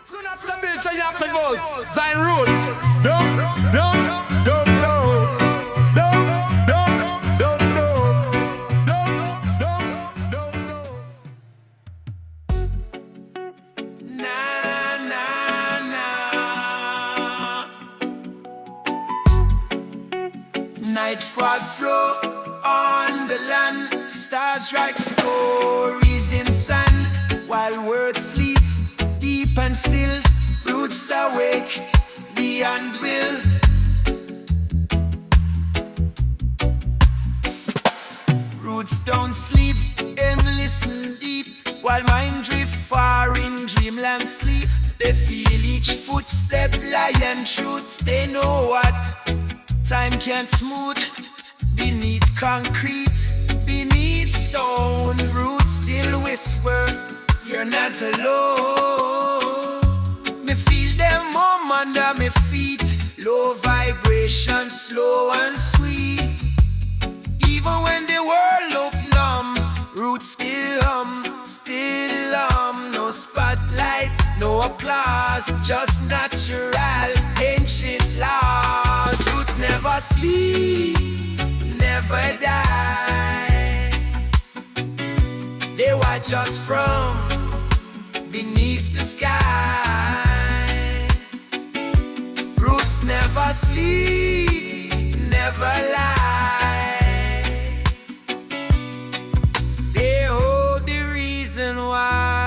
Soon after Bill Chayak votes, Zion Roots. Don't know. Night falls slow on the land. Stars write stories in sand, while words sleep deep and still. Roots awake beyond will. Roots don't sleep, them listen deep, while mind drift far in dreamland sleep. They feel each footstep lie and truth. They know what time can't smooth. Beneath concrete, beneath stone, roots still whisper, you're not alone. Me feel them hum under me feet, low vibration, slow and sweet. Even when the world look numb, roots still hum. No spotlight, no applause, just natural, ancient laws. Roots never sleep, never die. They watch us from beneath the sky. Roots never sleep, never lie. They hold the reason why.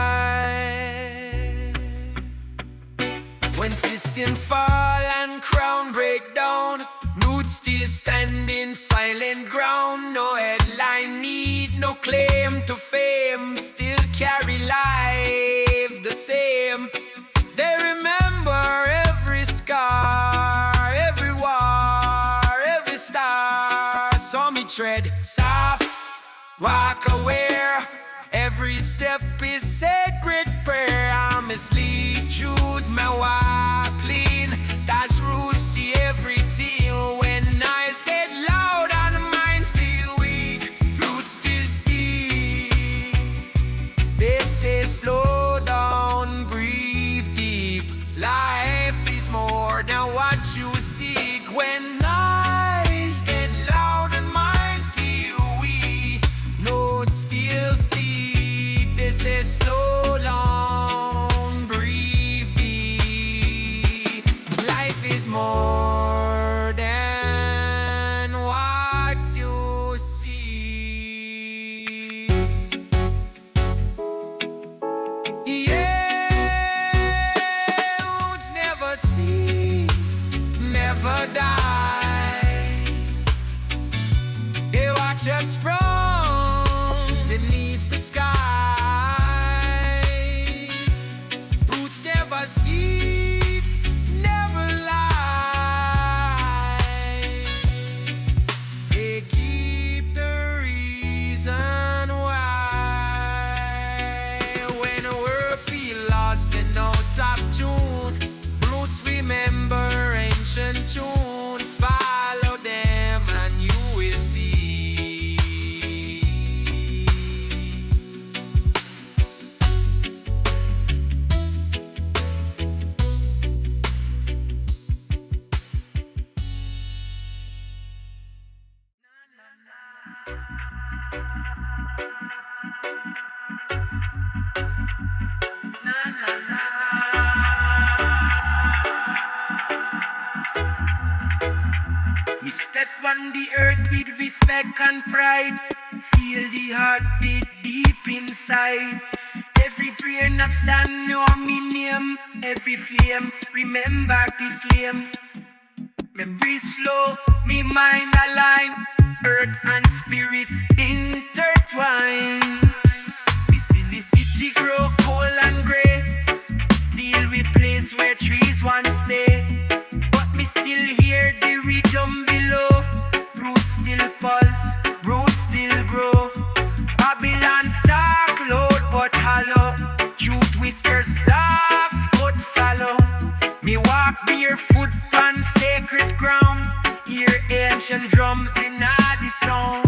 When system fall and crown break down, roots still standing silent ground. No headline need, no claim to fame, still carry life the same. They remember every scar, every war, every star. Saw me tread soft, walk aware. Every step is sacred prayer. I mislead Jude, my walk clean. That's roots, see everything. When eyes get loud and the mind feel weak, roots still steep. They say slow down, breathe deep. Life is more than what you seek. When eyes get loud and mind feel weak, notes still steep. They say slow down, breathe deep. Life is more than what you see. Yeah, roots never see, never die. They watch us from beneath the sky. Roots never sleep, never lie. They keep the reason why. When a world feel lost and out of tune, roots remember ancient tune. Follow them and you will see. We step on the earth with respect and pride. Feel the heartbeat deep inside. Every grain of sand know me name. Every flame, remember the flame. Me breathe slow, me mind align. Earth and spirit intertwine. We see the city grow cold and grey. Still we place where trees once stay. But me still hear the rhythm below. Roots still pulse, roots still grow. Babylon talk loud but hollow. Truth whispers soft but follow. Me walk barefoot on sacred ground. Hear ancient drums in the sound.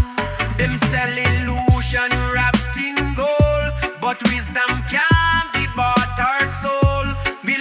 Them sell illusion wrapped in gold, but wisdom can't be bought our soul. Me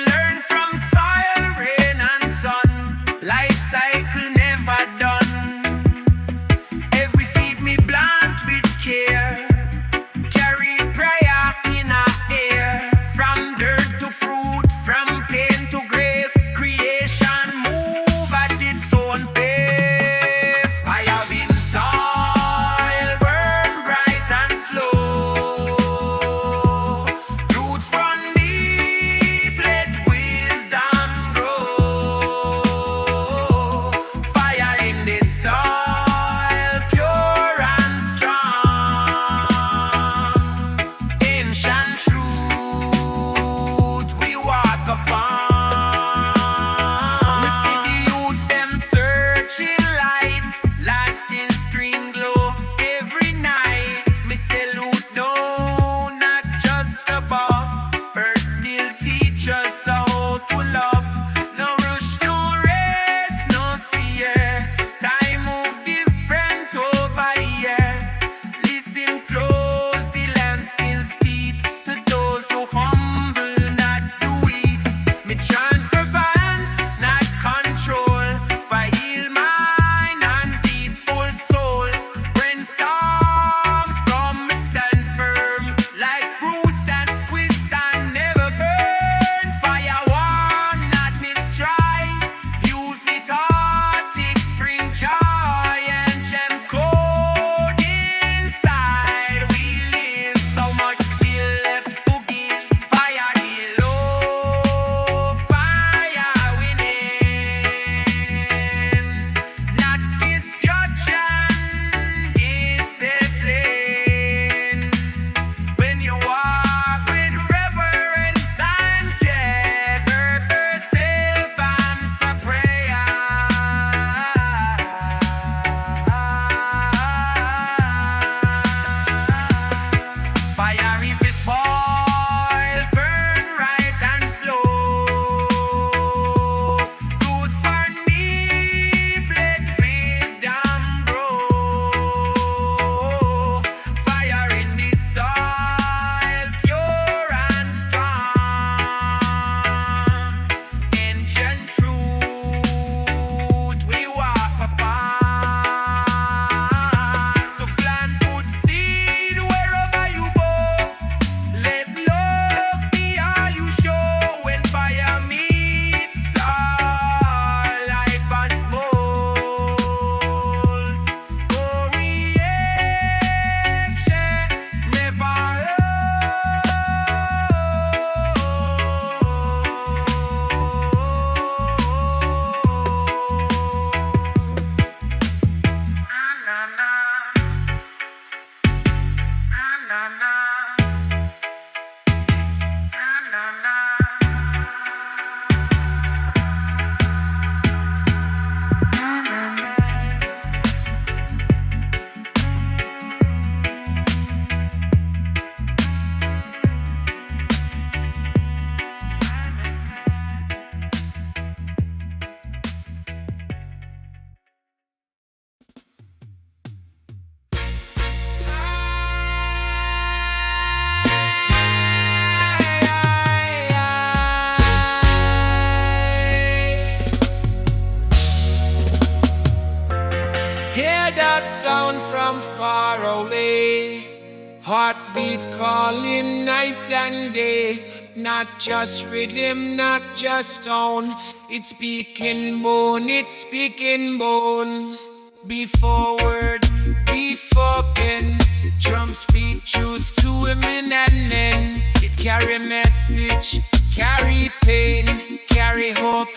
Heartbeat calling night and day. Not just rhythm, not just tone. It's speaking bone, it's speaking bone. Before word, before pen, drum speak truth to women and men. It carry message, carry pain, carry hope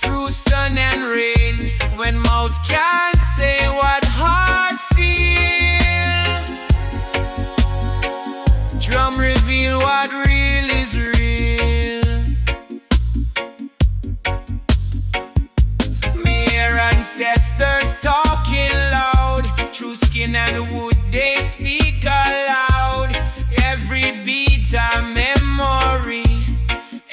through sun and rain. When mouth can't say what heart feel, drum reveal what real is real. Mere ancestors talking loud, through skin and wood they speak aloud. Every beat a memory,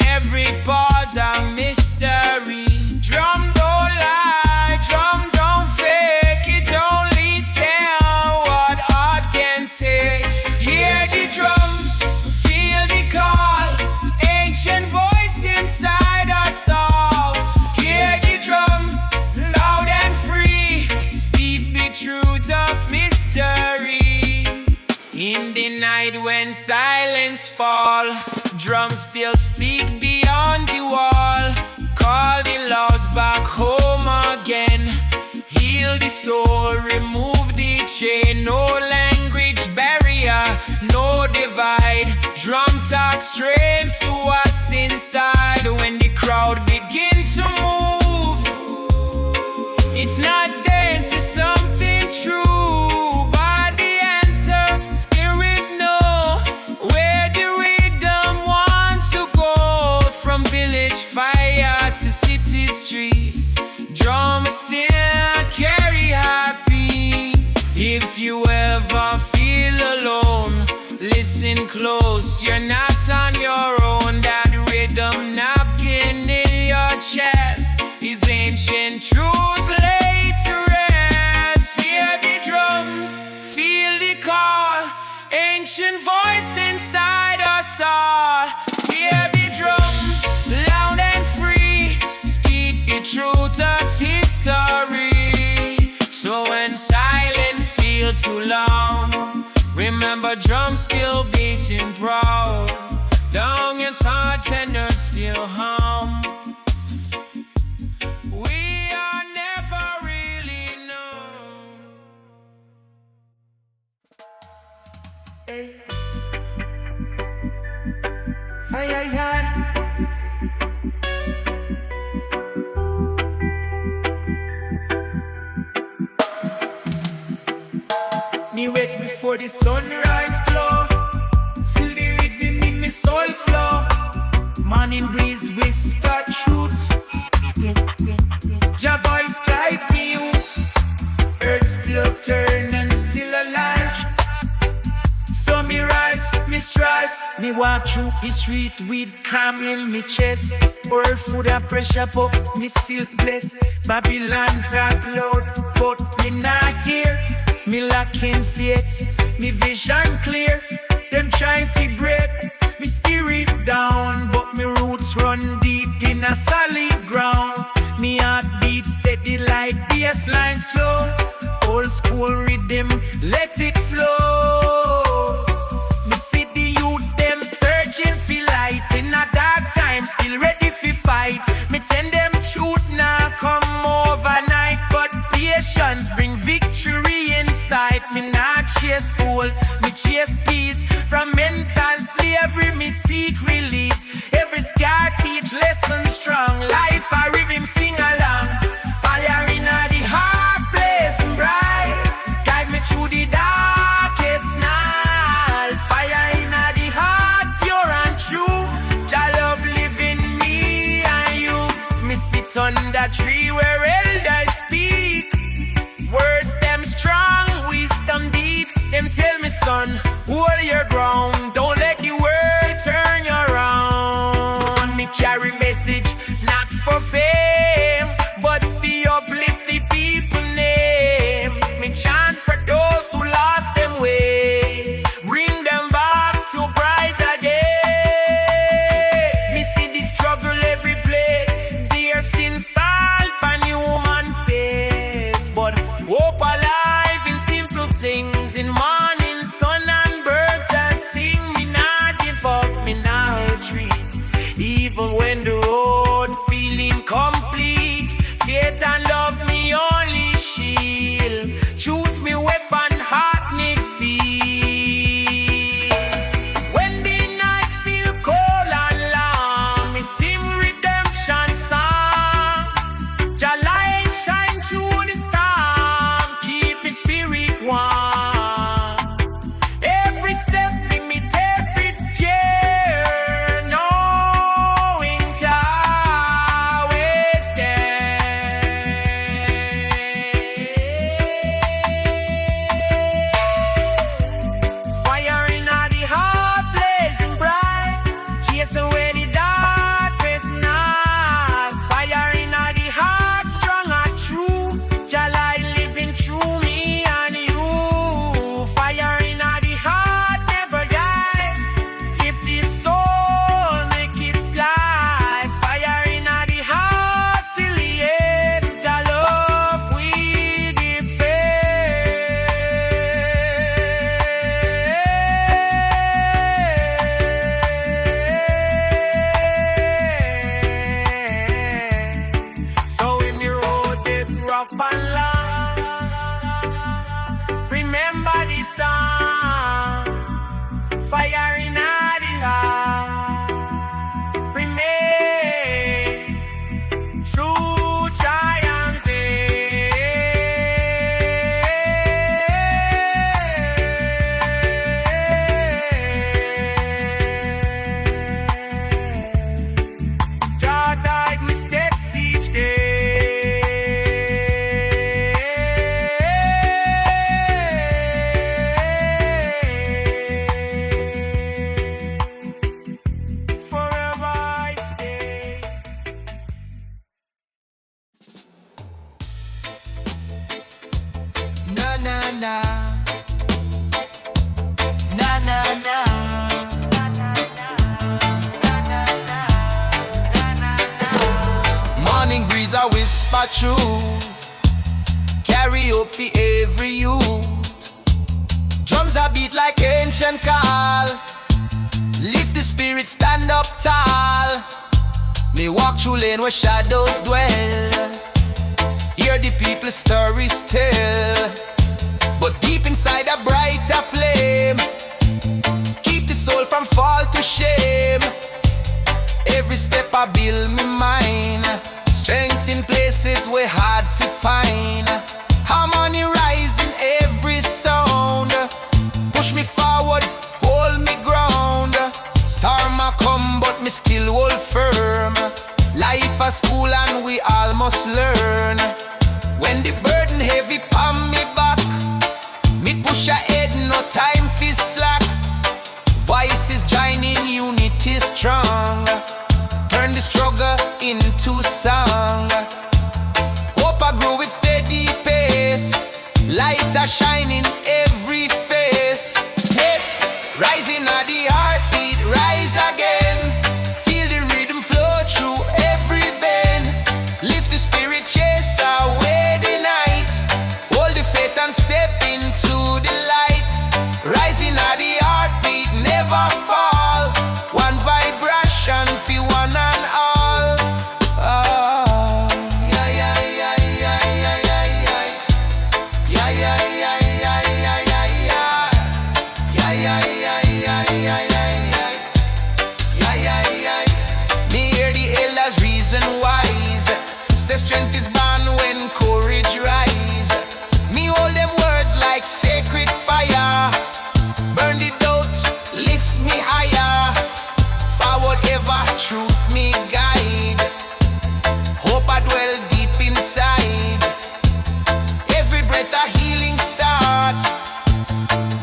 every pause a mystery. Drum don't lie, drum don't fake, it only tell what heart can take. Hear the drum, feel the call, ancient voice inside us all. Hear the drum, loud and free, speak the truth of mystery. In the night when silence fall, drums still speak beyond the wall. Call the lost back home again. Heal the soul, remove the chain. No language barrier, no divide. Drum talk straight to what's inside. When the crowd begin to move, it's not dance, it's something true. Body answer, spirit know where the rhythm want to go. From village fire to city street, drum still carry happy. If you ever feel alone, listen close, you're not on your own. That rhythm knocking in your chest is ancient truth laid to rest. Hear the drum, feel the call, ancient voice inside us all. Hear the drum, loud and free, speak the truth of history. So when silence feels too long, remember drums still beating proud. Long as heart tenor still hum. We are never really known. Hey. Ay, ay, ay. Me wake before the sunrise glow. Feel the rhythm in me soul flow. Morning breeze whisper truth. Your voice guide me out. Earth still turn and still alive. So me rise, me strive. Me walk through the street with calm in me chest. World food and pressure pop, me still blessed. Babylon talk loud, but me not here. Me lacking faith, me vision clear. Them try fi break, me steer it down. But me roots run deep in a solid ground. Me heart beat steady like bassline slow. Old school rhythm, let it flow. Me see the youth, them searching for light. In a dark time, still ready fi fight. Me tell them truth now come overnight. But patience bring victory inside. Me not chase gold, me chase peace. From mental slavery, me seek release. Every scar teach lessons strong. Life a rhythm sing along. Fire in the heart, blazing bright. Guide me through the darkest night. Fire in the heart, pure and true. Jah love live in me and you. Me sit on that tree where elders speak. Words them strong, wisdom deep. Them tell me son, hold your ground. Don't let the world turn you around. Me carry message, not for fame, but to uplift the people name. Me chant for those who lost them way. Bring them back to brighter day. Me see the struggle every place. Tears still fall on human face. But hope alive in simple things. In morning sun and birds na. Na na na. Morning breeze a whisper truth, carry hope for every youth. Drums a beat like ancient call, lift the spirit, stand up tall. Me walk through lane where shadows dwell, hear the people's stories tell. But deep inside a brighter flame, keep the soul from fall to shame. Every step I build me mine, strength in places where hard to find. Harmony rise in every sound, push me forward, hold me ground. Storm a come but me still hold firm. Life a school and we all must learn. When the burden heavy on me back, me push ahead, no time for slack. Voices joining, unity strong, turn the struggle into song. Hope I grow with steady pace, light a shine in every face. Hits rising at the heartbeat, rise again. Feel the rhythm flow through every vein. Lift the spirit, chase away the night. Hold the faith and step into the light. Rising at the heartbeat, never fall. One vibration for one and all. Oh, yeah, yeah, yeah, yeah, yeah, yeah, yeah. Yeah, yeah, yeah, yeah, yeah, yeah, yeah. Yeah, yeah, yeah, yeah, yeah, yeah, yeah. Yeah, yeah, yeah. Me hear the elders reason wise, say strength is born when courage rise. Me hold them words like sacred fire, burn the doubt, lift me higher. Forward ever, truth me guide. Hope I dwell deep inside. Every breath a healing start,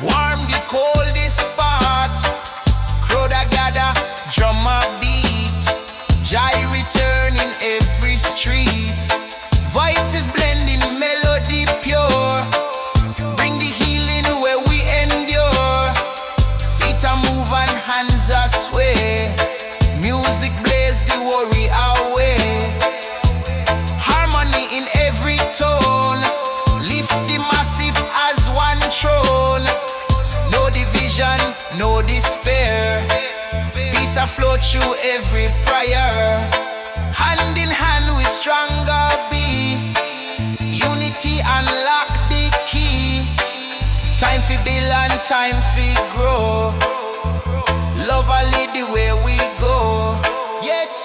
warm the coldest part. Crowd a gather, drum a beat, joy return in every street. Voices blending, melody pure, bring the healing where we endure. Feet a move and hands a sway, music blaze the worry away. Harmony in every tone, lift the massive as one throne. No division, no despair, peace a flow through every prayer. Hand in hand we stronger be, unity unlock the key. Time for build and time for grow, love a lead the way we go. Yet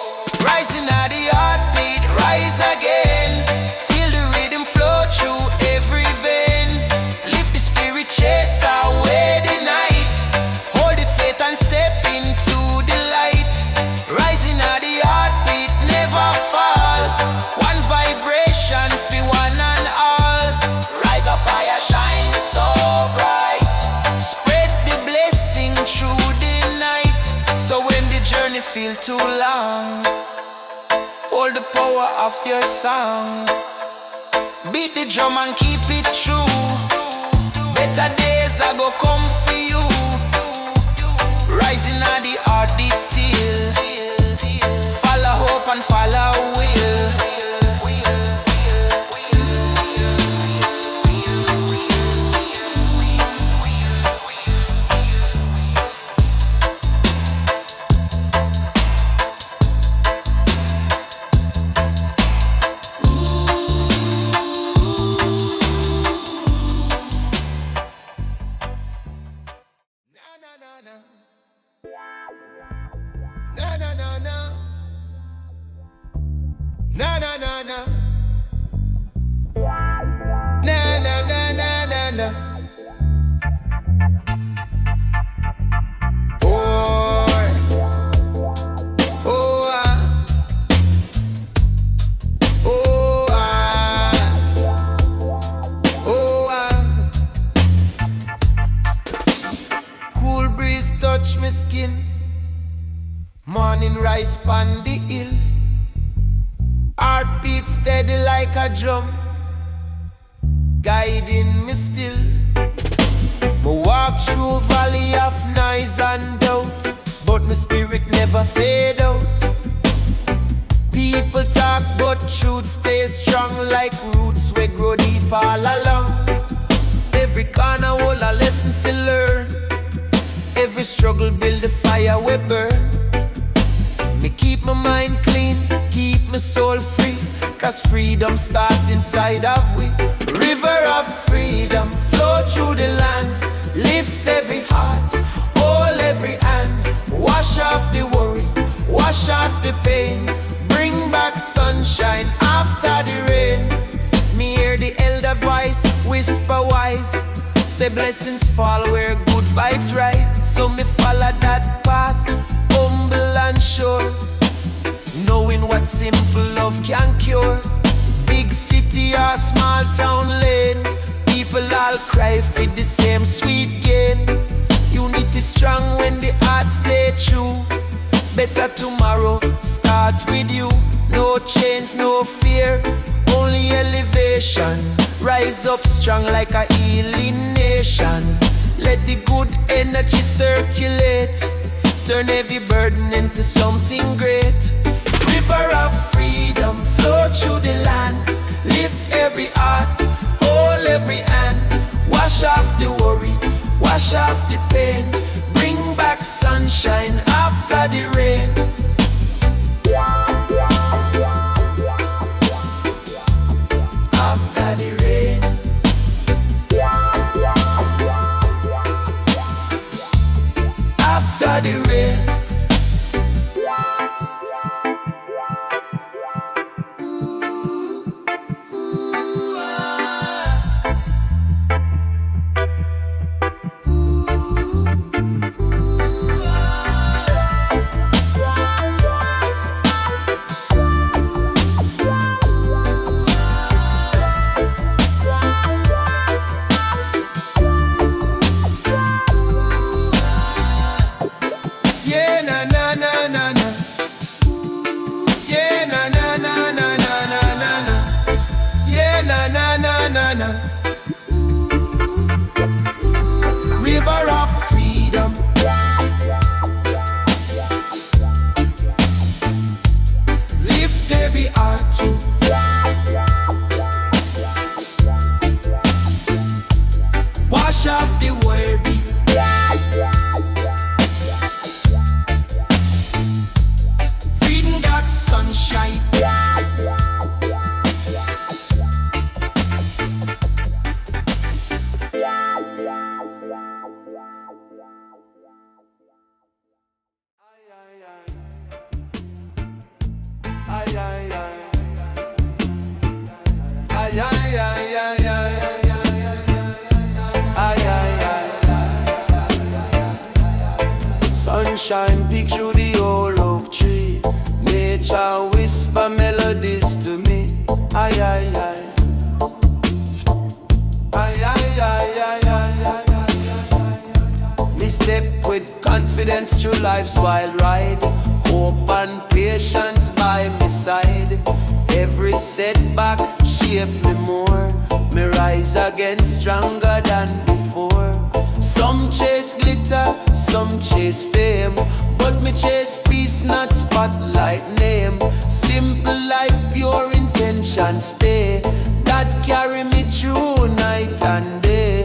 rising at the heartbeat, rise again. Feel the rhythm flow through every vein. Lift the spirit, chase away the night. Hold the faith and step into the light. Rising at the heartbeat, never fall. One vibration for one and all. Rise up higher, shine so bright. Spread the blessing through the night. So when the journey feel too long, hold the power of your song. Beat the drum and keep it true. Better days are go come for you. Rising at the heartbeat still. Follow hope and follow will. Na na na na, na na na na, na na na na na na. Oh, oh, oh, oh, cool breeze touch me skin. Morning rise pon the hill, heartbeat steady like a drum, guiding me still. walk through valley of noise and doubt, but my spirit never fade out. People talk but truth stays strong, like roots we grow deep all along. Every corner hold a lesson to learn, every struggle build a fire we burn. Me keep my mind clean, keep my soul free, cause freedom starts inside of we. River of freedom flow through the land, lift every heart, hold every hand. Wash off the worry, wash off the pain, bring back sunshine after the rain. Me hear the elder voice whisper wise, say blessings fall where good vibes rise. So me follow that path, humble and sure, knowing what simple love can cure. Big city or small town lane, people all cry for the same sweet gain. Unity strong when the heart stay true. Better tomorrow start with you. No chains, no fear, only elevation. Rise up strong like a healing nation. Let the good energy circulate, turn every burden into something great. River of freedom flow through the land, lift every heart, hold every hand. Wash off the worry, wash off the pain, bring back sunshine after the rain. After the rain. After the rain. River of freedom, lift every heart too. Wash off the worry, freedom got sunshine. Sunshine peek through the old oak tree, nature whisper melodies to me. Ay, ay, ay. Ay, ay, ay, ay, ay, ay, ay. Me step with confidence through life's wild ride, hope and patience by my side. Every setback shape me more, me rise again stronger than before. Some chase glitter, some chase fame, but me chase peace, not spotlight name. Simple life, pure intention stay, that carry me through night and day.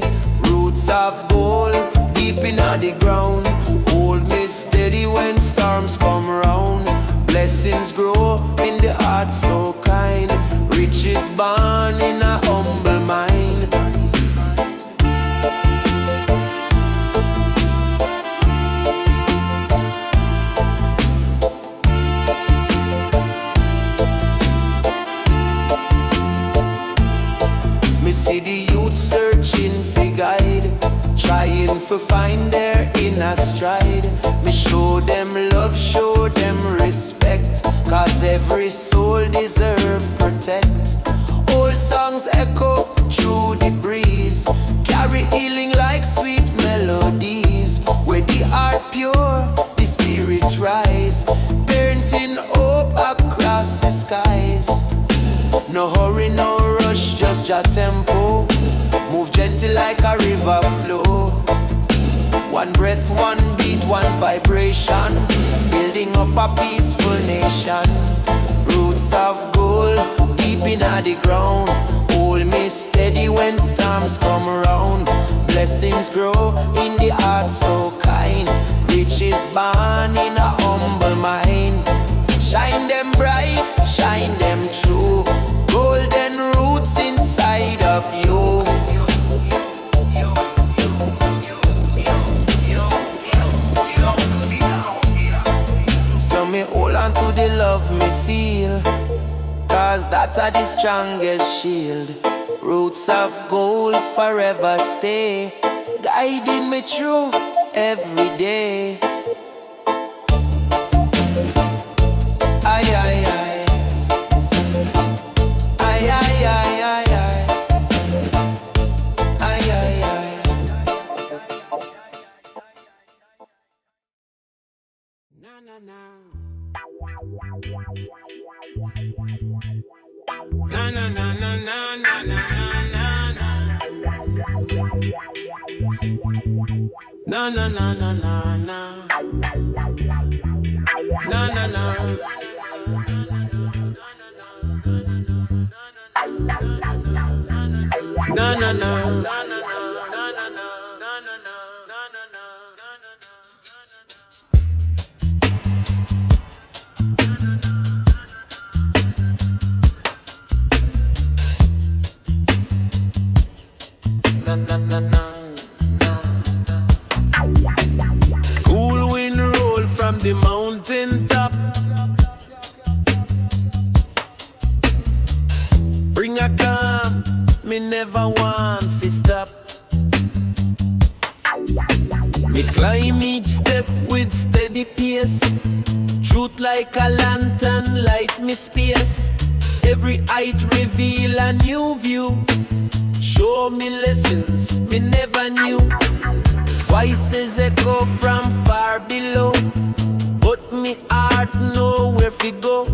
Roots of gold, deep in the ground, hold me steady when storms come round. Blessings grow in the heart so kind, riches born in a humble mind. Me see the youth searching for guide, trying to find their inner stride. Me show them love, show them respect, cause every soul deserve protect. Old songs echo through the breeze, carry healing like sweet melodies. Where the heart pure, the spirit rise, painting hope across the skies. No hurry, no rush, just your tempo, move gentle like a river flow. One breath, one beat, one vibration, building up a peaceful nation. Roots of gold, deep in the ground. Hold me steady when storms come around. Blessings grow in the heart so kind. Riches born in a humble mind. Shine them bright, shine them true. Golden roots inside of you. So me hold on to the love me feel, cause that are the strongest shield. Roots of gold forever stay, guiding me through every day. Ay, ay, ay. Ay, ay, ay, ay, ay. Ay, ay, ay. Na na na. Na na na na na na na na na. Na na na na na na. Na na na. Na na na. Cool wind roll from the mountain top. Bring a calm, me never want to stop. Me climb each step with steady pace. Truth like a lantern, light me space. Every height reveal a new view. Show me lessons me never knew. Voices echo from far below, but me heart know where to go.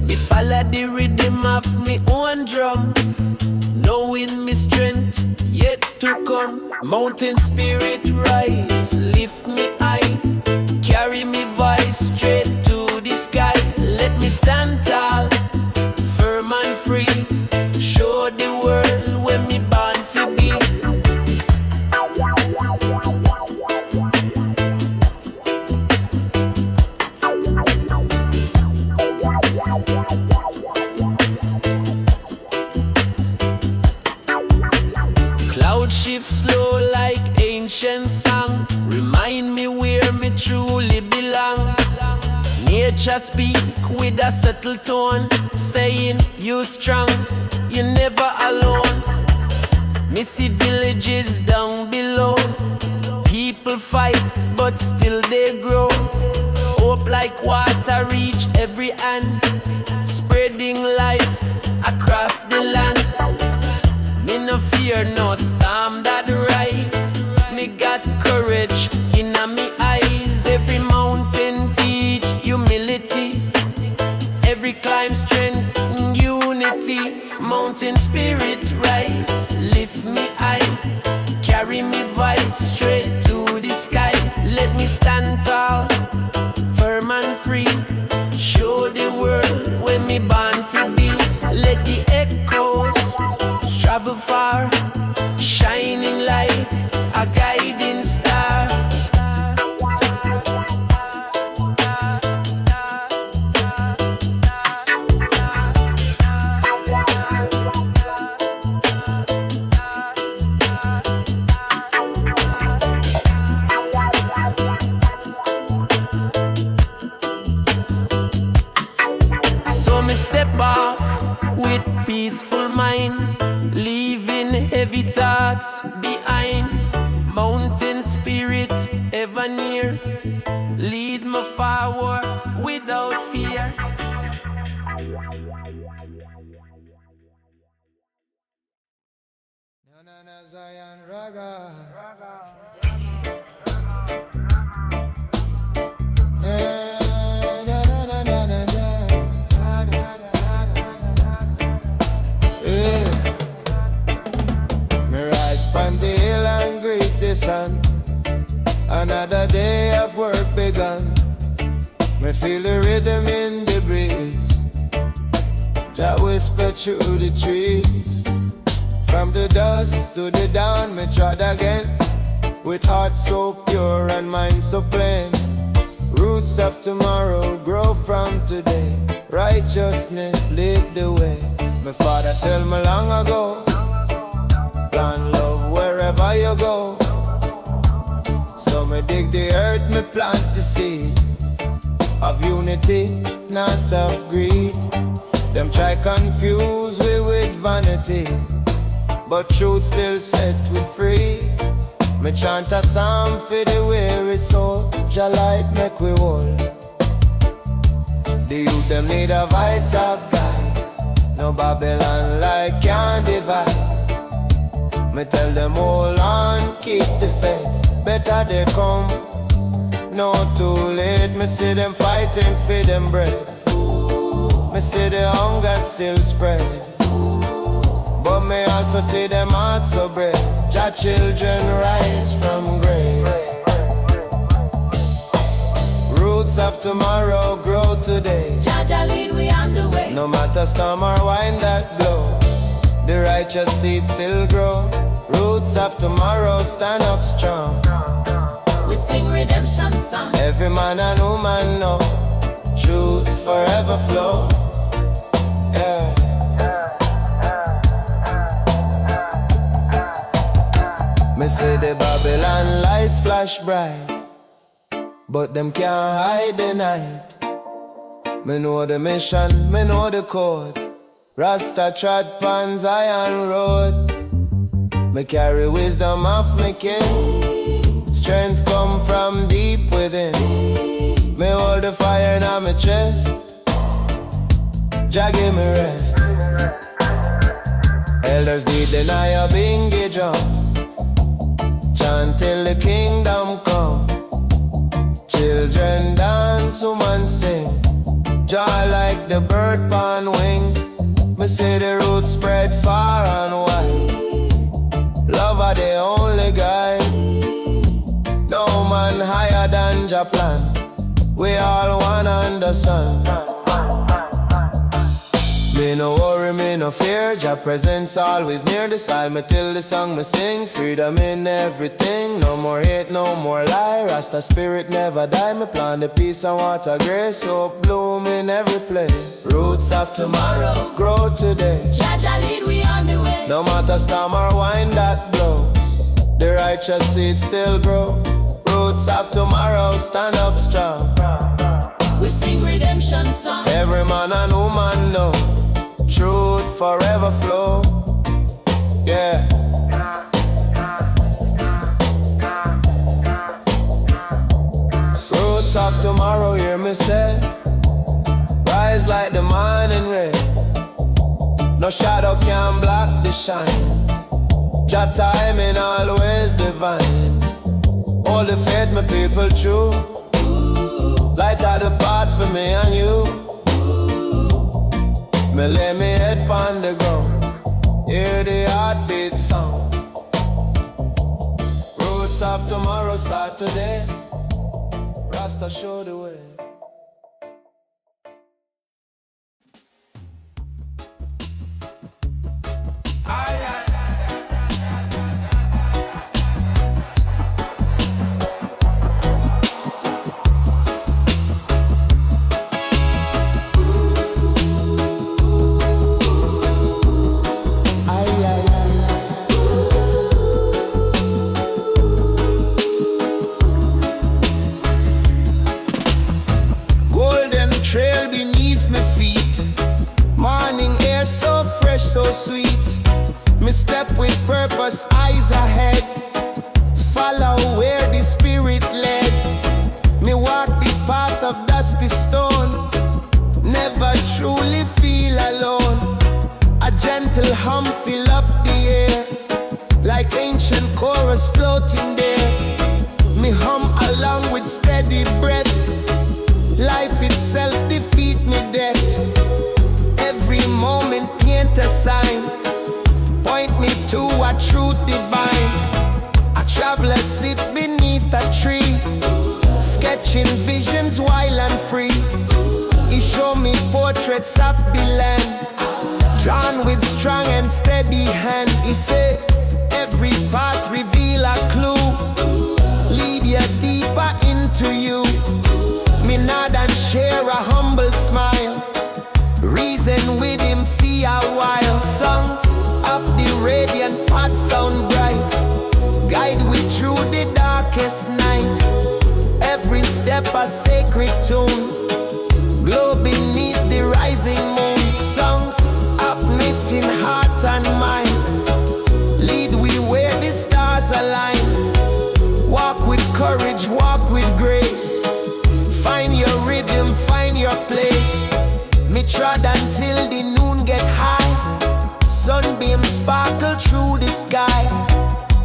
Me follow the rhythm of me own drum, knowing me strength yet to come. Mountain spirit rise, lift me high, carry me voice straight to the sky. Let me stand tall, firm and free. Show the world when me born to be. Cloud shift slow like ancient song. Remind me where me truly belong. Nature speak with a subtle tone, saying you strong, you never alone. Me see villages down below, people fight but still they grow. Hope like water reach every hand, spreading life across the land. Me no fear no storm that rise, me got courage in me eyes. Every mountain teach humility, every climb strength and unity. Mountain spirit rise, lift me high, carry me voice straight to the sky. Let me stand tall, firm and free. Show the world when me born to be. Let the echoes travel far, shining like a guiding star. So me step off with peaceful mind, leaving heavy thoughts behind. Mountain spirit ever near, lead me forward without fear. Zion Raga. Me rise from the hill and greet the sun, Feel the rhythm in the breeze. Jah whisper through the trees. From the dusk to the dawn, me trod again, with heart so pure and mind so plain. Roots of tomorrow grow from today. Righteousness lead the way. My father tell me long ago, plant love wherever you go. So me dig the earth, me plant the seed of unity, not of greed. Them try confuse we with vanity, but truth still set we free. Me chant a psalm for the weary soul. Jah light make we whole. The youth them need a voice of God. No Babylon like can divide. Me tell them hold on, keep the faith. Better they come, no too late. Me see them fighting for them bread. Me see the hunger still spread, but me also see them hearts so brave. Jah children rise from grave. Roots of tomorrow grow today. Jah lead we on the way. No matter storm or wind that blow, the righteous seed still grow. Roots of tomorrow stand up strong. We sing redemption song. Every man and woman know truth forever flow. Yeah. Me say the Babylon lights flash bright, but them can't hide the night. Me know the mission, me know the code. Rasta trod pan Zion road. Me carry wisdom of me king. Strength come from deep within. Me hold the fire in my chest. Jah give me rest. Elders beat the Naya bingy drum. Chant till the kingdom come. Children dance, women sing. Joy like the bird upon wing. Me see the roots spread far and wide. Love are the only guide. No man higher than Jah plan. We all one under sun. Me no worry, me no fear. Jah presence always near. The style me till the song me sing. Freedom in everything. No more hate, no more lie. Rasta spirit never die. Me plant the peace and water grace. Hope bloom in every place. Roots of tomorrow grow today. Jah lead we on the way. No matter storm or wind that blow, the righteous seed still grow. Roots of tomorrow stand up strong. We sing redemption song. Every man and woman know truth forever flow. Yeah. Roots of tomorrow, hear me say, rise like the morning ray. No shadow can block the shine. Jah timing always divine. All the faith my people true. Light out the path for me and you. Me lay me head on the ground. Hear the heartbeat sound. Roots of tomorrow start today. Rasta show the way. So sweet, me step with purpose, eyes ahead. Follow where the spirit led. Me walk the path of dusty stone. Never truly feel alone. A gentle hum fill up the air, like ancient chorus floating there. Me hum along with steady breath. Life itself defeat me death. Every moment paint a sign, point me to a truth divine. A traveler sit beneath a tree, sketching visions wild and free. portraits of the land, drawn with strong and steady hand. He say, every path reveal a clue, lead you deeper into you. Me nod and share a humble smile, reason with him for a while. Songs of the radiant path sound bright, guide we through the darkest night. Every step a sacred tune, glow beneath the rising moon. Songs uplifting heart and mind, lead we where the stars align. Walk with courage, walk with grace, find your rhythm, find your place. Me trod until the noon get high, sunbeam sparkle through the sky.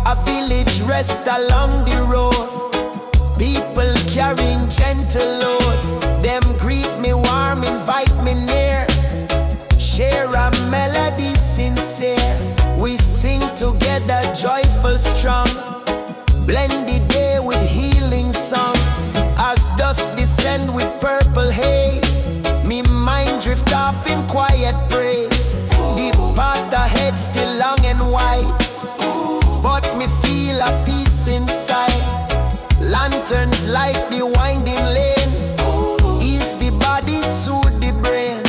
A village rest along the road, people carrying gentle load. Them greet me warm, invite me near, share a melody sincere. We sing together joyful strong, blend the day with healing song. As dusk descend with purple haze, me mind drift off in quiet praise. The path ahead still long and wide, but me feel a peace inside. Lanterns light the winding lane, ease the body, soothe the brain.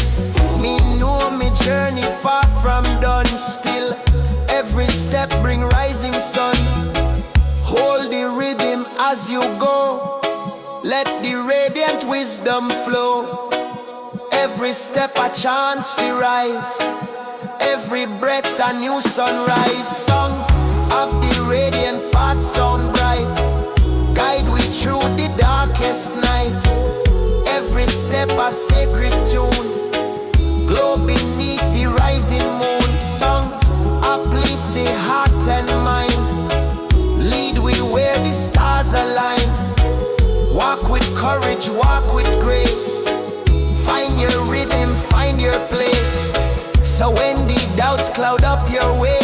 Me know me journey far from done. Still every step bring rising sun. Hold the rhythm as you go, let the radiant wisdom flow. Every step a chance to rise, every breath a new sunrise. Songs of the radiant path sound bright, guide we through the darkest night. Every step a sacred tune, glow beneath the rising moon. Songs uplift the heart and mind, lead we where the stars align. Walk with courage, walk with grace, find your rhythm, find your place. So when the doubts cloud up your way,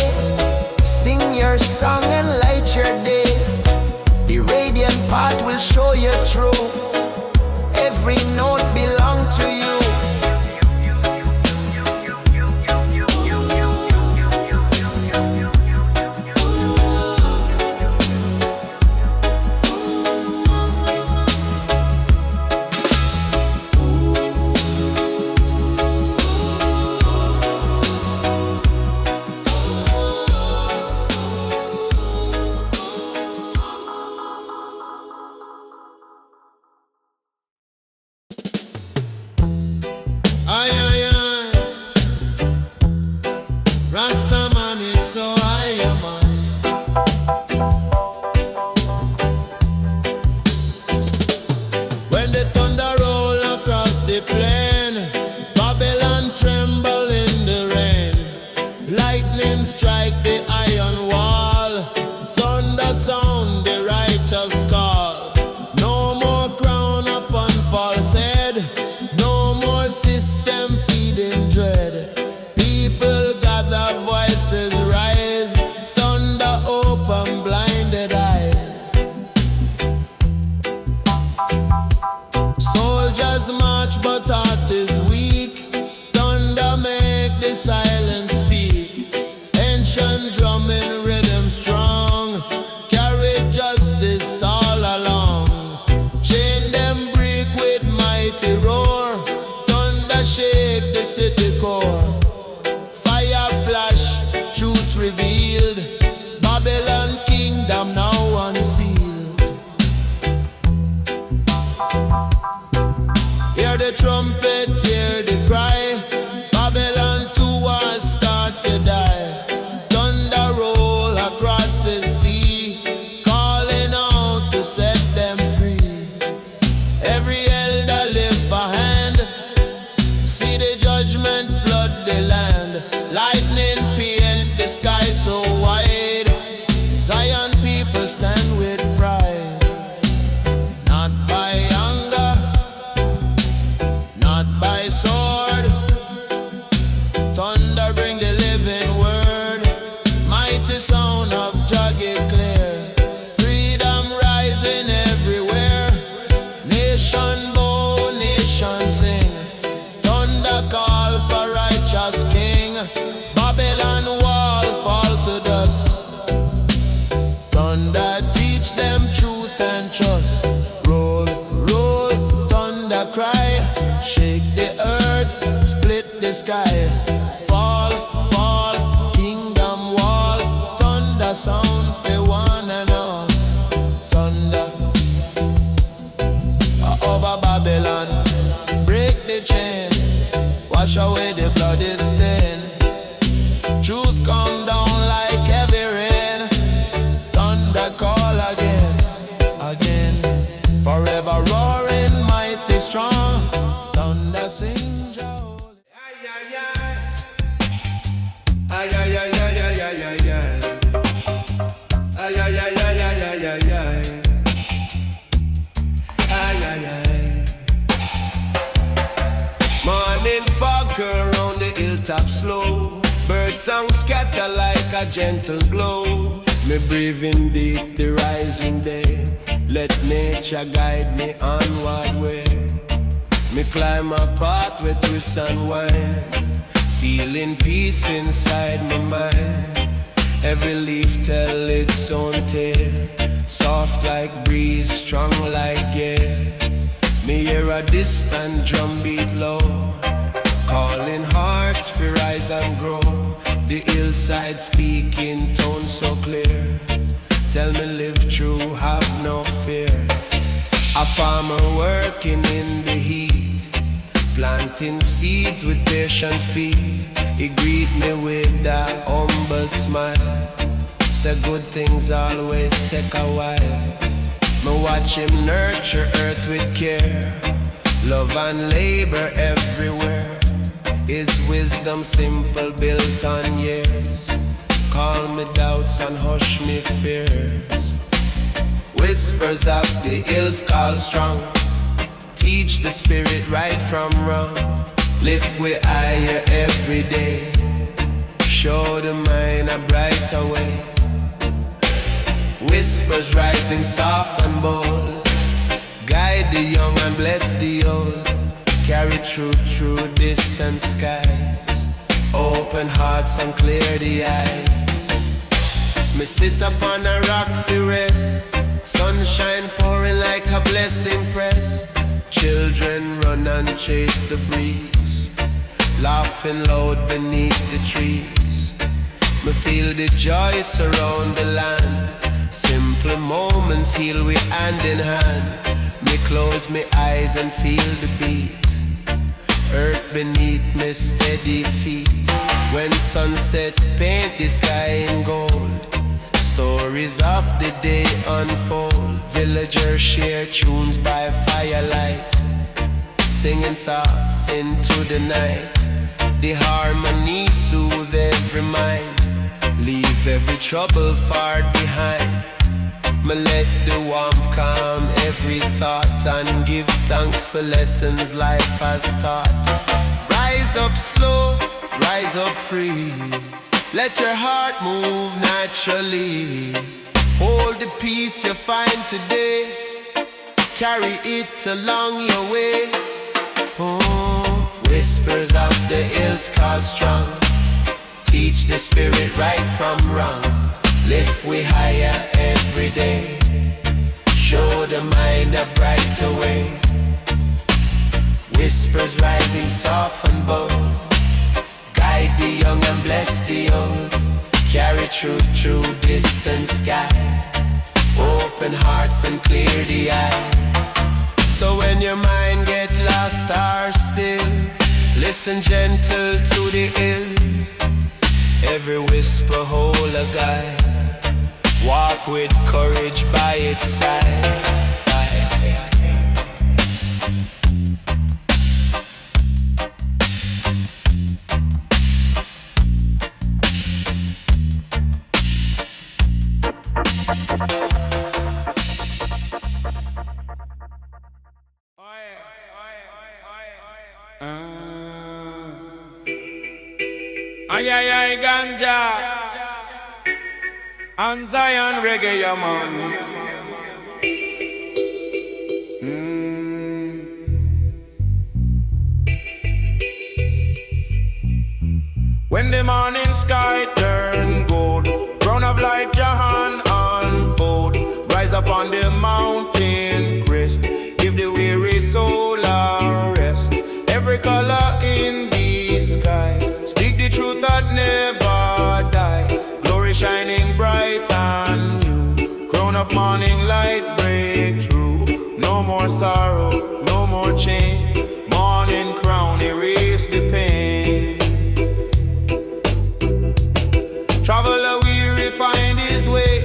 sing your song and light your day. The radiant path will show you through, every note belong to you. Aye, aye, aye. Rasta man is so high, man. When the thunder roll across the plain, Babylon tremble in the rain. Lightning strike the iron wall, thunder sound the righteous call. No more crown upon false head, no more system feeding dread. People gather, voices rise, thunder open blinded eyes. Soldiers march but heart is weak, thunder make the silence speak. Ancient drumming rhythm strong, carry justice all along. Chain them break with mighty roar, thunder shake the city core. Fire flash, truth revealed, Babylon kingdom now unsealed. Hear the trumpet, hear the cry, Babylon too are start to die. Thunder roll across the sea, calling out to set them free. Every elder lift a hand, see the judgment flood the land. Lightning paint the sky so wide, Zion people stand with pride. Not by anger, not by sword, thunder bring the living word. Mighty sound of Jah get clear, freedom rising everywhere. Nation bow, nation sing, thunder call the sky. Fall, fall, kingdom wall. Thunder sound for one and all. Thunder over Babylon. Break the chain, wash away the bloody stain. Truth come down like heavy rain. Thunder call again, again. Forever roaring, mighty strong. Thunder sing Jah. Ay, ay, ay. Ay, ay, ay, ay, ay, ay, ay, ay. Ay, ay, ay, ay, ay, ay, ay, ay. Ay, ay, ay. Morning fog around the hilltop slow. Bird song scatter like a gentle glow. Me breathing deep the rising day. Let nature guide me onward way. Me climb a path with twist and wind. Feeling peace inside my mind. Every leaf tell its own tale. Soft like breeze, strong like air. Me hear a distant drum beat low, calling hearts for rise and grow. The hillside speaking tone so clear. Tell me live true, have no fear. A farmer working in the heat, planting seeds with patient feet. He greet me with a humble smile. Say good things always take a while. Me watch him nurture earth with care. Love and labor everywhere. His wisdom simple built on years. Calm me doubts and hush me fears. Whispers of the hills call strong. Teach the spirit right from wrong. Lift we higher every day. Show the mind a brighter way. Whispers rising soft and bold. Guide the young and bless the old. Carry truth through distant skies. Open hearts and clear the eyes. Me sit upon a rock for rest. Sunshine pouring like a blessing press. Children run and chase the breeze, laughing loud beneath the trees. Me feel the joy surround the land. Simple moments heal we hand in hand. Me close my eyes and feel the beat. Earth beneath me steady feet. When sunset paint the sky in gold. Stories of the day unfold. Villagers share tunes by firelight, singing soft into the night. The harmony soothe every mind. Leave every trouble far behind. Me let the warmth calm every thought. And give thanks for lessons life has taught. Rise up slow, rise up free. Let your heart move naturally. Hold the peace you find today. Carry it along your way. Oh, whispers of the hills call strong. Teach the spirit right from wrong. Lift we higher every day. Show the mind a brighter way. Whispers rising soft and bold. Guide the young and bless the old. Carry truth through distant skies. Open hearts and clear the eyes. So when your mind get lost or still, listen gentle to the hill. Every whisper hold a guide. Walk with courage by its side. Ay, ay, ay, ganja and Zion reggae, yeah, man. When the morning sky turn gold, crown of light Jahan unfold. Rise up on the mountain crest, give the weary soul a rest. Every color in the sky morning light break through. No more sorrow, no more change. Morning crown erase the pain. Traveler weary find his way,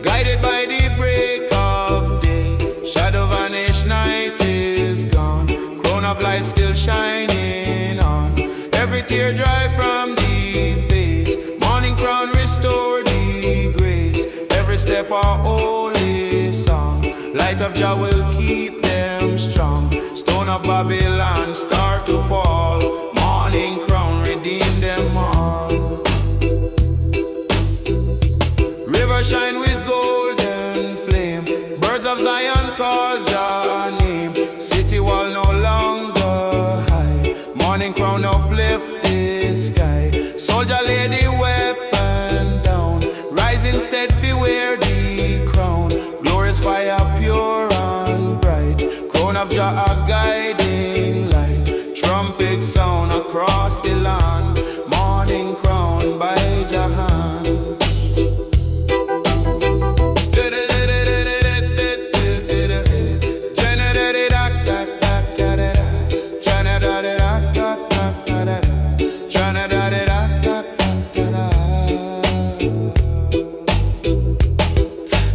guided by the break of day. Shadow vanish, night is gone. Crown of light still shining on. Every tear dry from the face. Morning crown restore the grace. Every step a holy song. Light of Jah will keep them strong. Stone of Babylon start to fall. Morning crown redeem them all. River shine with golden flame. Birds of Zion call Jah name. City wall no longer high. Morning crown uplift the sky. Soldier lay the weapon down. Rise instead fi wear the crown. Glorious fire pure and bright. Crown of Jah a guiding light. Trumpet sound across the land. Morning crown by Jah hand.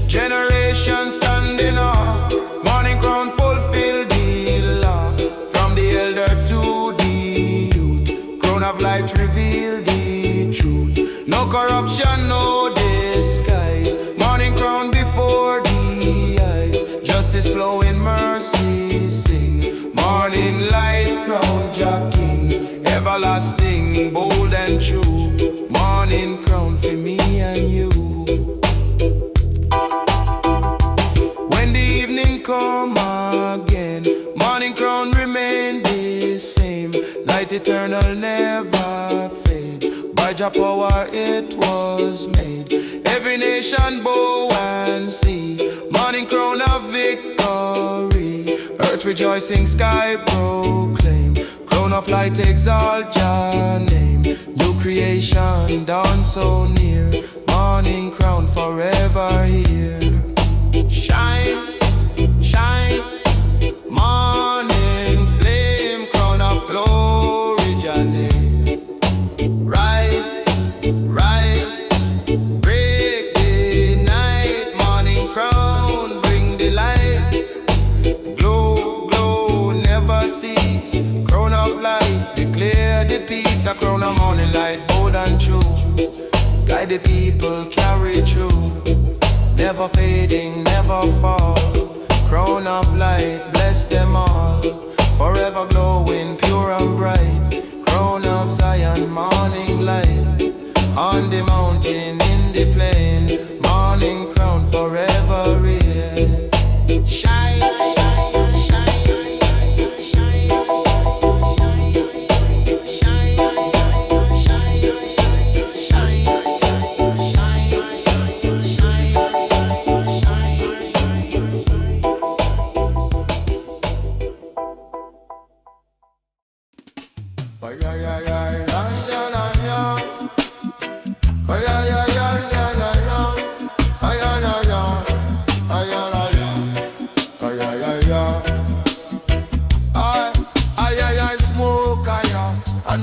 Generation standing up. Morning crown fulfill the law. From the elder to the youth. Crown of light reveal the truth. No corruption, no disguise. Morning crown before the eyes. Justice flowing, mercy sing. Morning light crown Jah King. Everlasting, bold and true. Morning crown for me and you. When the evening come again, morning crown remain the same. Light eternal never fade. By Jah power it was made. Every nation bow and see. Morning crown of victory. Earth rejoicing, sky proclaim. Crown of light exalt Jah name. New creation dawn so near. Morning crown forever here. Shine, shine, morning flame, crown of glory, Jah name. Rise, rise, break the night. Morning crown, bring the light. Glow, glow, never cease. Crown of light, declare the peace. A crown of morning light, bold and true. Guide the people, carry through. Never fading, never fall. Crown of light, bless them all. Forever glowing, pure and bright. Crown of Zion, morning light. On the mountain, in the plain. Morning crown forever real. Shine, shine, shine, shine,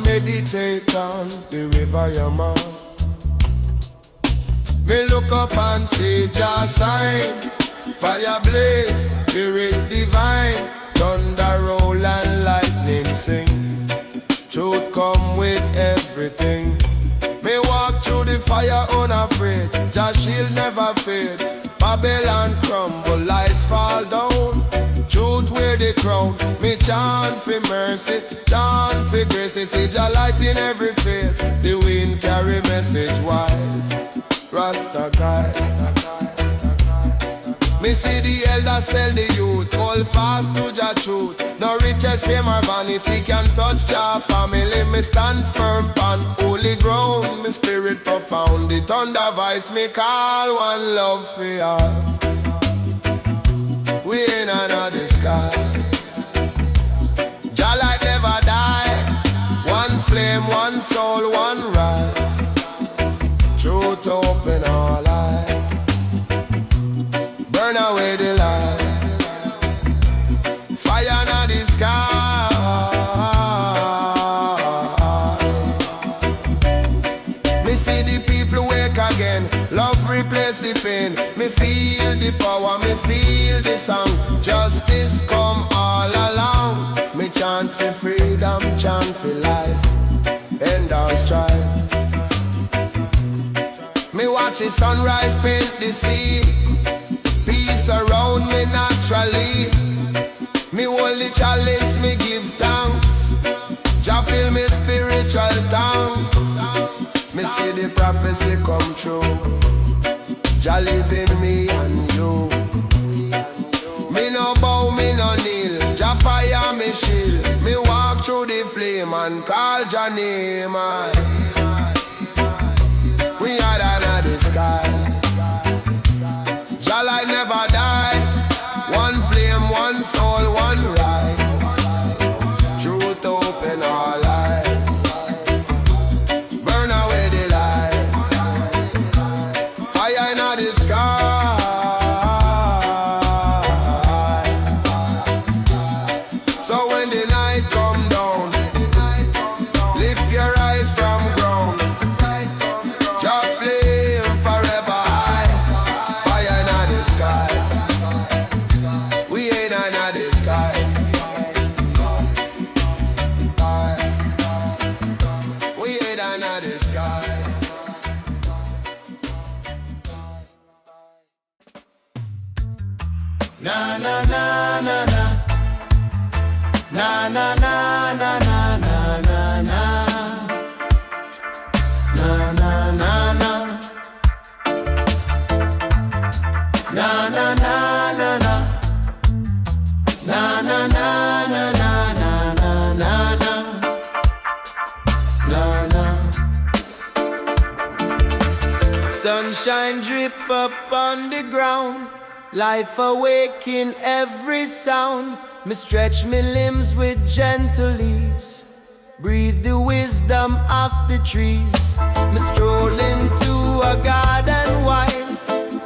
meditate on the river Yama. Me look up and see Jah sign. Fire blaze, spirit divine. Thunder roll and lightning sing. Truth come with everything. Me walk through the fire unafraid. Jah shield never fade. Babylon crumble, lights fall down. Truth wear the crown. Me chant for mercy, chant for grace. See Jah light in every face. The wind carry message wide. Rasta guide. Me see the elders tell the youth, hold fast to Jah truth. No riches, fame or vanity can touch Jah family. Me stand firm on holy ground. Me spirit profound. The thunder voice me call one love for all. We in another sky. Jah light never die. One flame, one soul, one rise. Truth open all eyes. Love replace the pain. Me feel the power, me feel the song. Justice come all along. Me chant for freedom, chant for life. End our strife. Me watch the sunrise paint the sea. Peace around me naturally. Me hold the chalice, me give thanks. Jah fill me spiritual tanks. Me see the prophecy come true. Jah live in me and you. Me no bow, me no kneel. Jah fire me shield. Me walk through the flame and call Jah name. We are under the sky. Jah light never die. One flame, one soul, one rise. Truth open all eyes. Burn away the light. Fire in the sky. So when the night come down, lift your eyes from ground. Jah flame forever high. Fire in the sky. We ain't under the sky. We ain't under the sky. Na na na na na. Na na na na na na na na. Na na na na. Na na na na na. Na na na na na na na na na. Na na. Sunshine drip up on the ground. Life awake in every sound. Me stretch me limbs with gentle ease. Breathe the wisdom of the trees. Me stroll into a garden wide.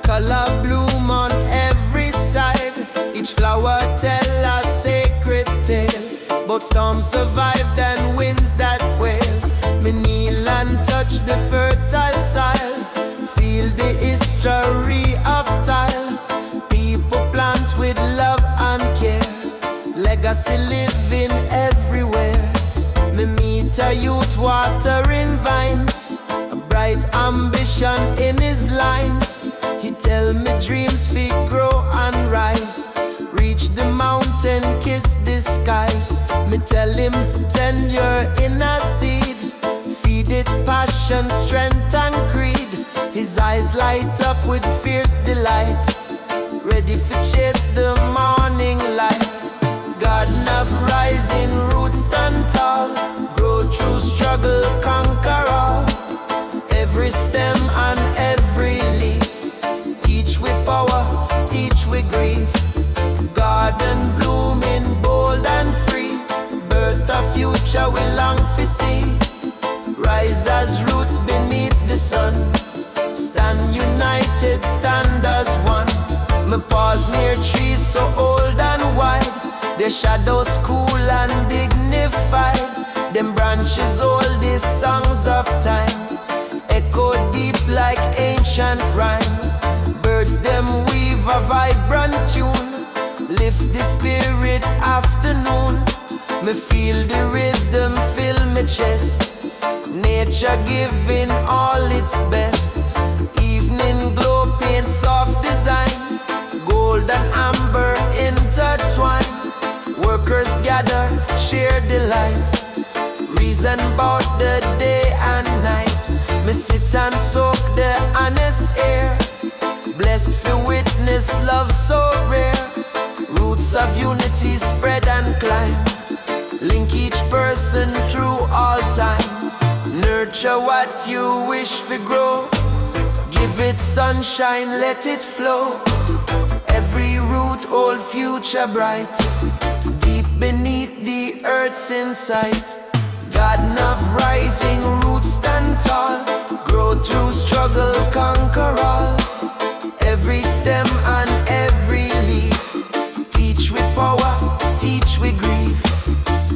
Color bloom on every side. Each flower tell a sacred tale. Both storms survived and winds that wail. Me kneel and touch the fertile soil. Feel the history of tile. People plant with love and care. Legacy living everywhere. Me meet a youth watering vines. A bright ambition in his lines. He tell me dreams fit grow and rise. Reach the mountain, kiss the skies. Me tell him tend your inner seed. Feed it passion, strength and creed. His eyes light up with fierce delight. Ready for chase the morning light. Garden of rising roots stand tall. Grow through struggle, conquer all. Every stem and every leaf. Teach with power, teach with grief. Garden blooming bold and free. Birth a future we long to see. Rise as roots beneath the sun. Stand united, stand as one. Me pause near trees so old and wide. Their shadows cool and dignified. Them branches hold these songs of time. Echo deep like ancient rhyme. Birds them weave a vibrant tune. Lift the spirit afternoon. Me feel the rhythm fill me chest. Nature giving all its best. Evening glow paint soft design. Gold and amber intertwine. Workers gather, share delight. Reason about the day and night. Me sit and soak the honest air. Blessed for witness love so rare. Roots of unity spread and climb. Link each person through all time. Nurture what you wish to grow. Give it sunshine, let it flow. Every root hold future bright. Deep beneath the earth's insight. Garden of rising roots stand tall. Grow through struggle, conquer all. Every stem and every leaf. Teach with power, teach with grief.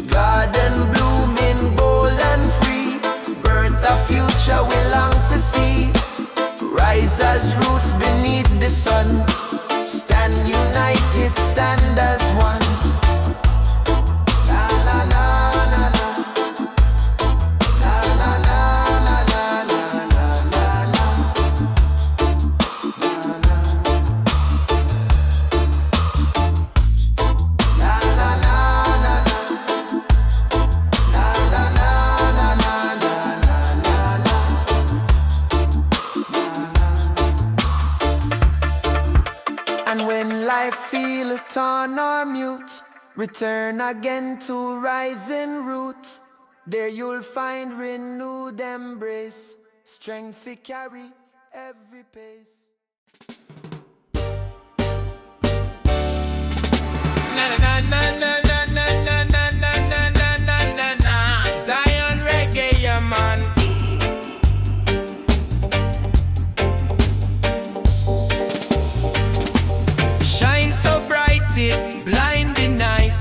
Garden blooming bold and free. Birth a future we long to see. Rise rise as roots beneath the sun. Stand united, stand as one. La la la la la. La la la la la la la la la. La la la la la. La la la la la la la la. And when life feel torn or mute, return again to rising root. There you'll find renewed embrace, strength to carry every pace. Na na na na na na na na na na na na na na. Zion reggae, yeah man. Shine so bright it blind the night.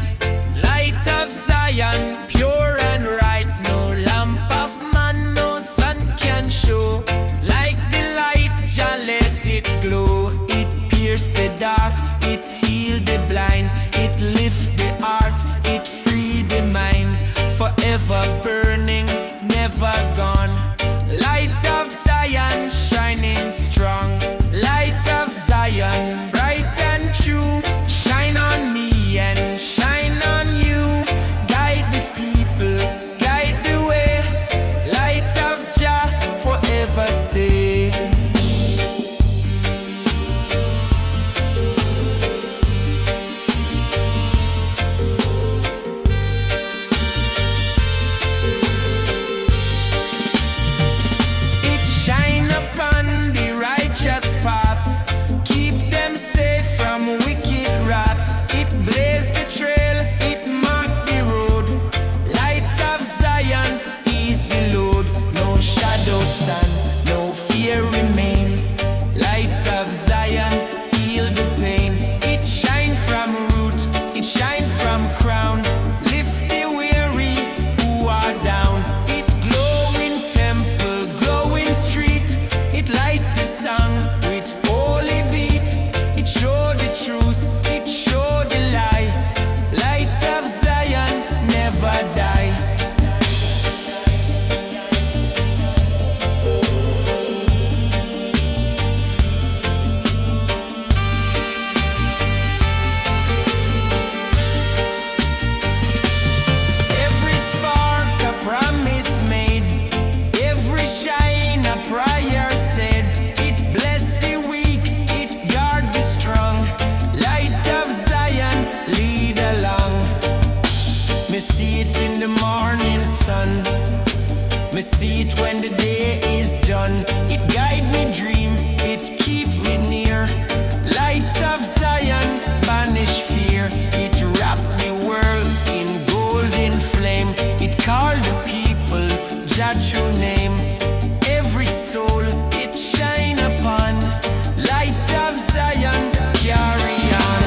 Light of Zion, pure and right. No lamp of man, no sun can show. Like the light, Jah let it glow. It pierced the dark, it healed the blind. It lift the heart, it free the mind. Forever burning, never gone. Light of Zion, shining strong. Light of Zion, bright and true. Shine on me and shine on you. Guide the people, guide the way. Light of Jah, forever stay. It shine upon the righteous path, keep them safe from wicked wrath. It blaze the trail, it mark the road. Light of Zion, ease the load. No shadow stand, no fear remain. Light of Zion, heal the pain. It shine from root, it shine from crown. Lift the weary who are down. It glow in temple, glow in street. It light the song with holy beat. It show the truth, it show the lie. Light of Zion, never die. Every spark a promise made, every shine a prayer said. It bless the weak, it guard the strong. Light of Zion, lead along. Me see it in the morning sun, me see it when the day is done. It guide me dream, it keep me near. Light of Zion, banish fear. It wrap the world in golden flame. It call the people Jah true name. Every soul it shine upon. Light of Zion, carry on.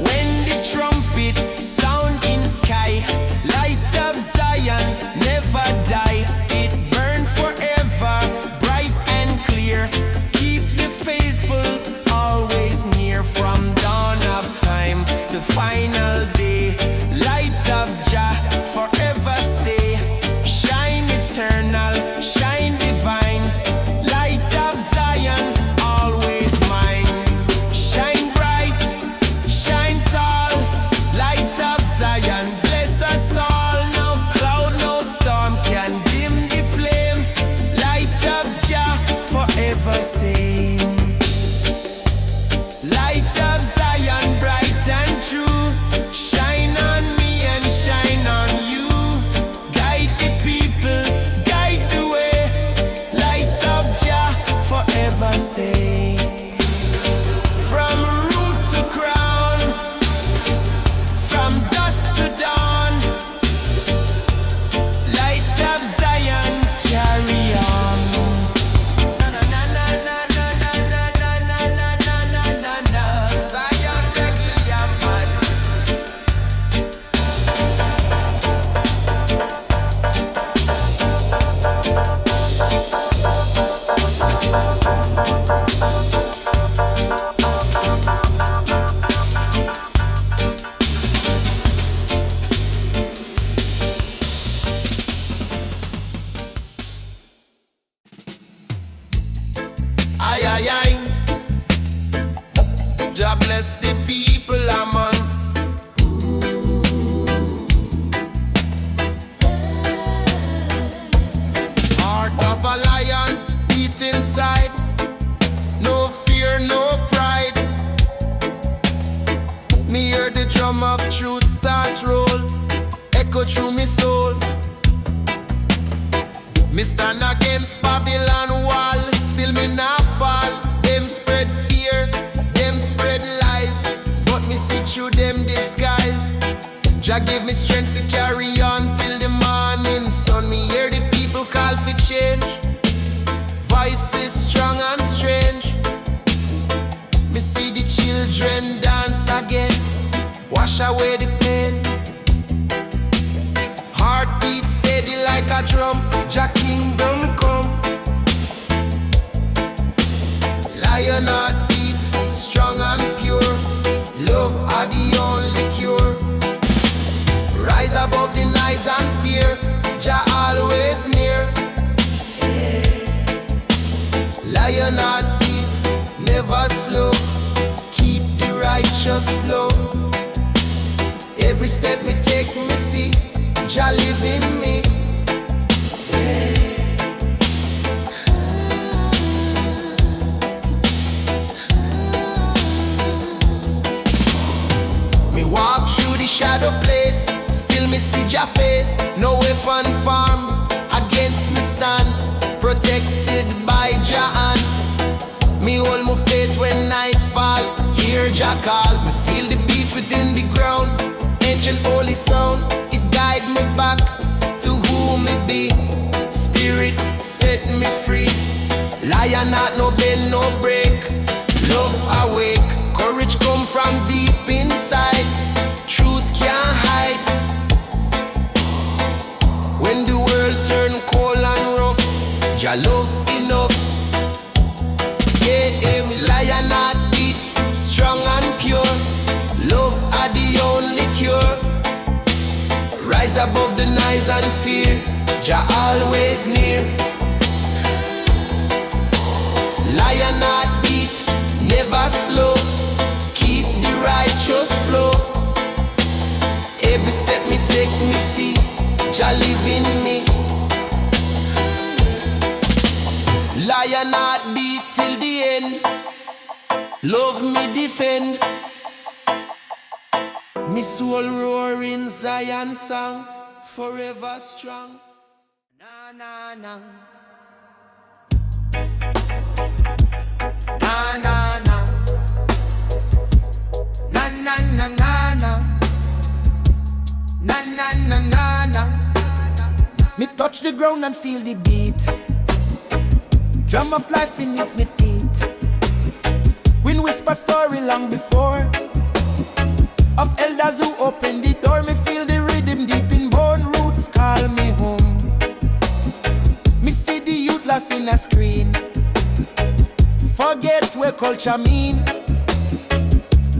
When the trumpet sound in sky, light of Zion never die. It burn forever, bright and clear. Keep the faithful always near. From dawn of time to final day, light of Jah forever stay. Shine eternal, shine divine. Light of Zion, always mine. Shine bright, shine tall. Light of Zion, bless us all. No cloud, no storm can dim the flame. Light of Jah, forever same. Light of Zion, bright and true. Shine on me and shine on you. Guide the people, guide the way. Light of Jah, forever stay. From root to crown, from dusk to dawn. Light of Zion, carry on. Na na na na na na na na na na na. Aye, aye, aye. Jah bless the people, man. Heart of a lion beat inside. No fear, no pride. Me hear the drum of truth start roll, echo through me soul. Me stand against Babylon wall, still me not fall. Them spread fear, them spread lies, but me see through them disguise. Jah give me strength to carry on till the morning sun. Me hear the people call for change, voices strong and strange. Me see the children dance again, wash away the pain. Heartbeat steady like a drum, Jah kingdom come. Lion heart beat, strong and pure. Love are the only cure. Rise above the noise and fear, Jah always near. Lion heart beat, never slow. Keep the righteous flow. Every step me take, me see Jah live in me. Me walk through the shadow place, still me see Jah face. No weapon formed against me stand, protected by Jah hand. Me hold my faith when night fall, hear Jah call. Me feel the beat within the ground, ancient holy sound. It guide me back to who me be. Spirit set me free. Lion heart no bend, no break. Love awake, courage come from deep inside. Truth can't hide. When the world turn cold and rough, Jah love enough. Yeah, him lion heart beat, strong and pure. Love are the only cure. Rise above the noise and fear, Jah always near. Lion heart beat, never slow. Keep the righteous flow. Every step me take, me see Jah live in me. Lion heart beat till the end. Love me defend. Me soul roaring Zion song, forever strong. Na na na. Na na na. Na na na na na. Na na na na na. Me touch the ground and feel the beat. Drum of life beneath me feet. Wind whisper story long before, of elders who opened the door. Me feel the rhythm deep in bone, roots call me home. Me see the youth lost in a screen, forget where culture mean.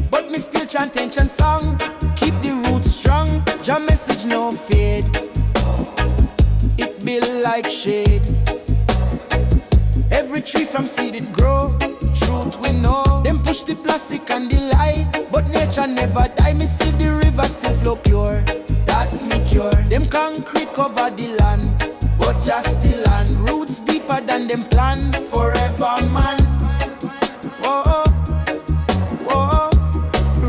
But me still chant ancient song, keep the roots strong. Jah message no fade, it build like shade. Every tree from seed it grow, truth we know. Them push the plastic and the lie, but nature never die. Me see the river still flow pure, that me cure. Them concrete cover the land, but just the land. Roots deeper than them plan, forever man. Whoa, whoa.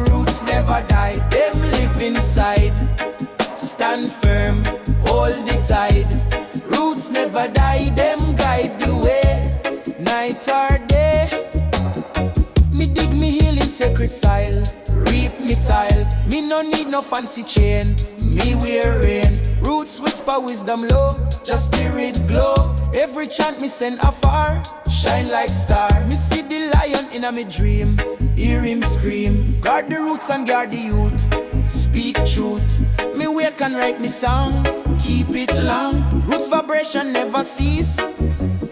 Roots never die, them live inside. Stand firm, hold the tide. Roots never die, them guide the way. Night or day, me dig me heel in sacred soil. Reap me tile, me no need no fancy chain. Me wear rain, roots whisper wisdom low, just spirit glow. Every chant me send afar, shine like star. Me see the lion in a me dream, hear him scream. Guard the roots and guard the youth, speak truth. Me wake and write me song, keep it long. Roots vibration never cease,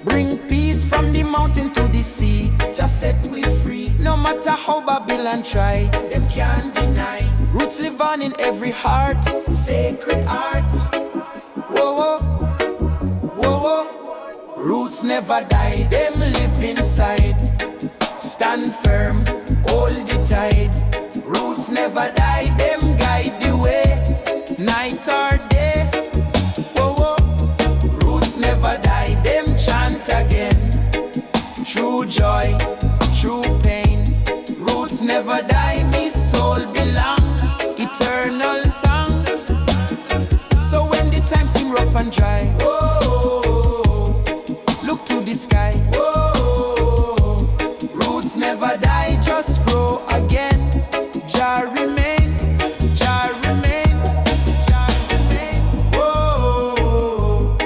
bring peace from the mountain to the sea. Just set we free. No matter how Babylon try, them can't deny. Roots live on in every heart, sacred art. Whoa, whoa, whoa, whoa. Roots never die, them live inside. Stand firm, hold the tide. Roots never die, them guide the way. Night or day, whoa, whoa. Roots never die, them chant again. True joy, true pain. Roots never die, me soul belong. Eternal song. So when the time seem rough and dry, whoa, look to the sky. Whoa, roots never die, just grow again. Jah remain, Jah remain, Jah remain. Whoa,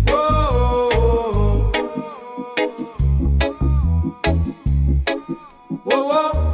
whoa, whoa, whoa.